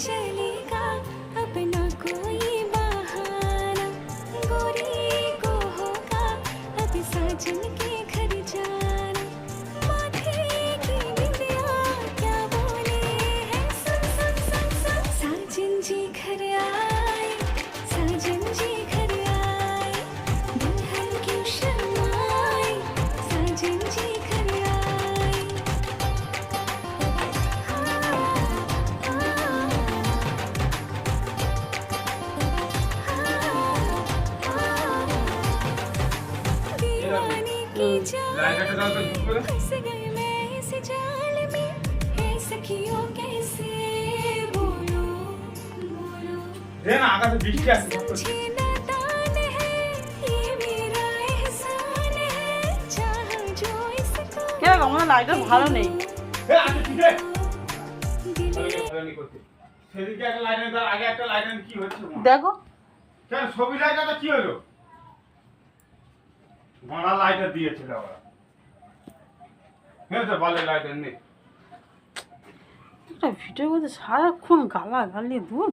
चलेगा अपना कोई बहाना, गोरी को होगा अब साजन के घर जाना, माथे की बिंदिया क्या बोले है सुन सुन सुन सुन, साजन जी घर आए, साजन जी घर आए, दुल्हन क्यों शर्माए, साजन जी घर आए। दीवाने की जाल में फंस गए मैं इस जाल में, है सखियों कैसे बोलो बोलो, समझे नादान है ये मेरा एहसान है, चाहा जो इसको কে আমার লাইটটা ভালো নেই। সেদিকে একটা লাইন তার আগে একটা লাইন কি হচ্ছে দেখো কেন ছবি লাইনটা কি হলো বড় লাইটটা দিয়েছিল ওরা হ্যাঁ তো ভালো লাইট নেই একটা ভিডিও করতে সারাক্ষণ গালাগালি দূর